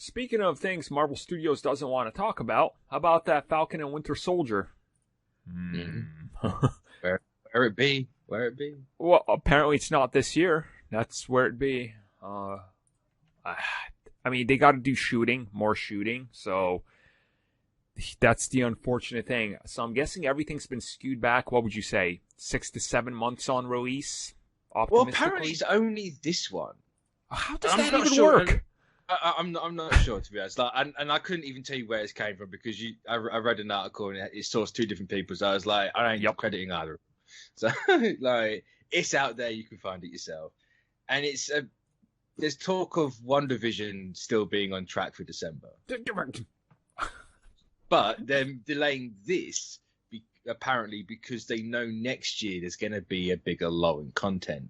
Speaking of things Marvel Studios doesn't want to talk about, how about that Falcon and Winter Soldier? Where it be? Where it be? Well, apparently it's not this year. That's where it be. I mean, they got to do more shooting, so that's the unfortunate thing. So I'm guessing everything's been skewed back, what would you say, 6 to 7 months on release? Well, apparently it's only this one. How does that even work? I'm not sure, to be honest. Like, and I couldn't even tell you where it came from because I read an article and it sourced 2 different people, so I was like, I ain't crediting either. So, like, it's out there, you can find it yourself. And there's talk of WandaVision still being on track for December. But they're delaying this apparently because they know next year there's going to be a bigger lull in content.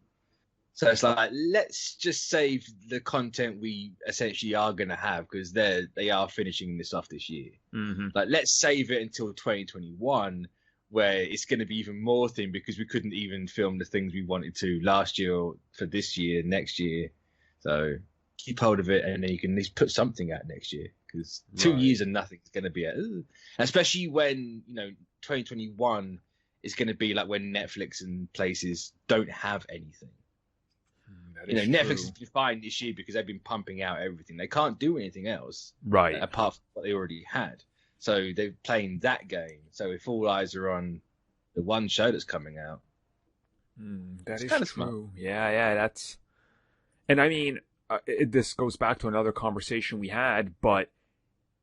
So it's like, let's just save the content we essentially are going to have because they are finishing this off this year. Mm-hmm. Like, let's save it until 2021 where it's going to be even more thing because we couldn't even film the things we wanted to last year or for this year, next year. So keep hold of it, and then you can at least put something out next year. Because 2 years and nothing's going to be especially when 2021 is going to be like when Netflix and places don't have anything. Netflix has been fine this year because they've been pumping out everything. They can't do anything else, right? Apart from what they already had. So they're playing that game. So if all eyes are on the one show that's coming out, that is kind of true. smart. Yeah, that's. And I mean, this goes back to another conversation we had, but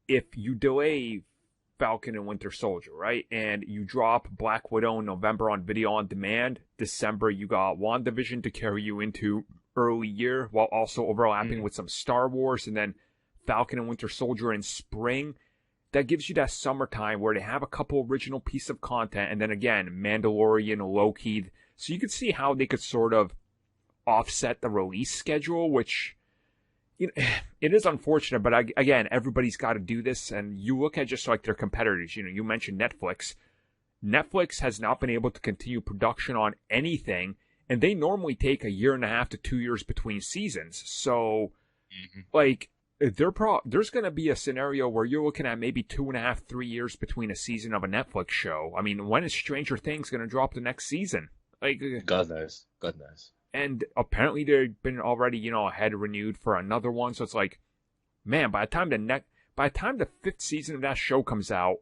if you delay Falcon and Winter Soldier, right, and you drop Black Widow in November on video on demand, December you got WandaVision to carry you into early year while also overlapping with some Star Wars, and then Falcon and Winter Soldier in spring, that gives you that summertime where they have a couple original pieces of content, and then again, Mandalorian, Loki, so you could see how they could sort of offset the release schedule, which it is unfortunate, but again, everybody's got to do this. And you look at just like their competitors, you mentioned Netflix. Netflix has not been able to continue production on anything, and they normally take 1.5 to 2 years between seasons. So, like, there's going to be a scenario where you're looking at maybe 2.5, 3 years between a season of a Netflix show. I mean, when is Stranger Things going to drop the next season? Like, God knows. And apparently they've been already, ahead renewed for another one. So it's like, man, by the time the 5th season of that show comes out,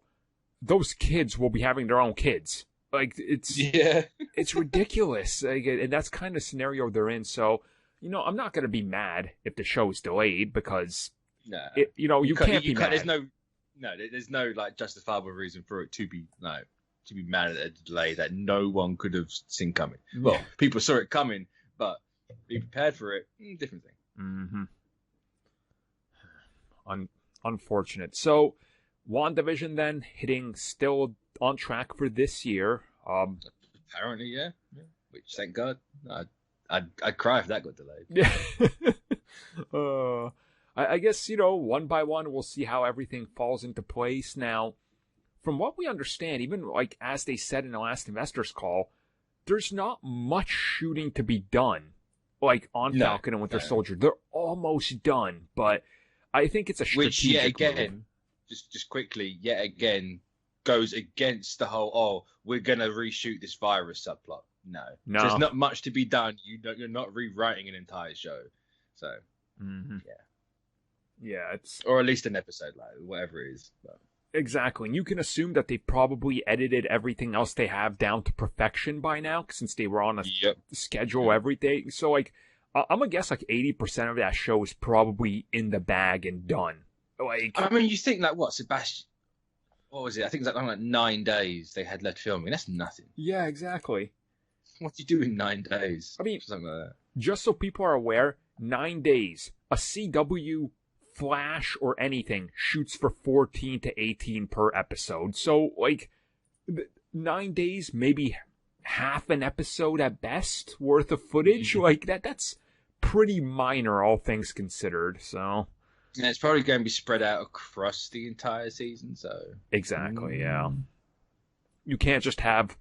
those kids will be having their own kids. Like, it's ridiculous. Like, and that's kind of scenario they're in. So, I'm not going to be mad if the show is delayed because, you can't be mad. There's no like justifiable reason for it to be mad at a delay that no one could have seen coming. Well, people saw it coming, but be prepared for it, different thing. Unfortunate. So, WandaVision then hitting still on track for this year. Apparently, yeah. Which, thank God. I'd cry if that got delayed. Yeah. I guess, one by one, we'll see how everything falls into place. Now, from what we understand, even like as they said in the last investors call, there's not much shooting to be done, like on Falcon and Winter Soldier. They're almost done, but I think it's a strategic move. Just quickly, yet again, goes against the whole, we're going to reshoot this virus subplot. No. There's not much to be done. You're not rewriting an entire show. So, yeah, it's... Or at least an episode, like, whatever it is. But. Exactly, and you can assume that they probably edited everything else they have down to perfection by now, since they were on a schedule every day. So, like, I'm going to guess, like, 80% of that show is probably in the bag and done. Like, I mean, you think, like, Sebastian... What was it? I think it was like 9 days they had left filming. That's nothing. Yeah, exactly. What do you do in 9 days? I mean, something like that. Just so people are aware, 9 days. A CW... Flash or anything shoots for 14 to 18 per episode. So, like, 9 days, maybe half an episode at best worth of footage. Like, that's pretty minor, all things considered. So, yeah, it's probably going to be spread out across the entire season. So, exactly, yeah. You can't just have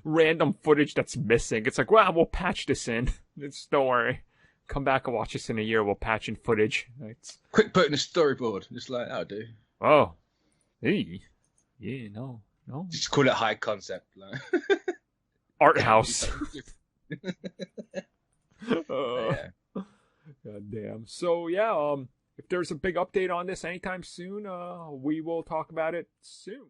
random footage that's missing. It's like, well, we'll patch this in. Don't worry. Come back and watch us in a year. We'll patch in footage. It's... Quick put in a storyboard. Just like, that'll do. Oh. Hey. Yeah, no. Just call it high concept. Like. Art house. Yeah. God damn. So, yeah, if there's a big update on this anytime soon, we will talk about it soon.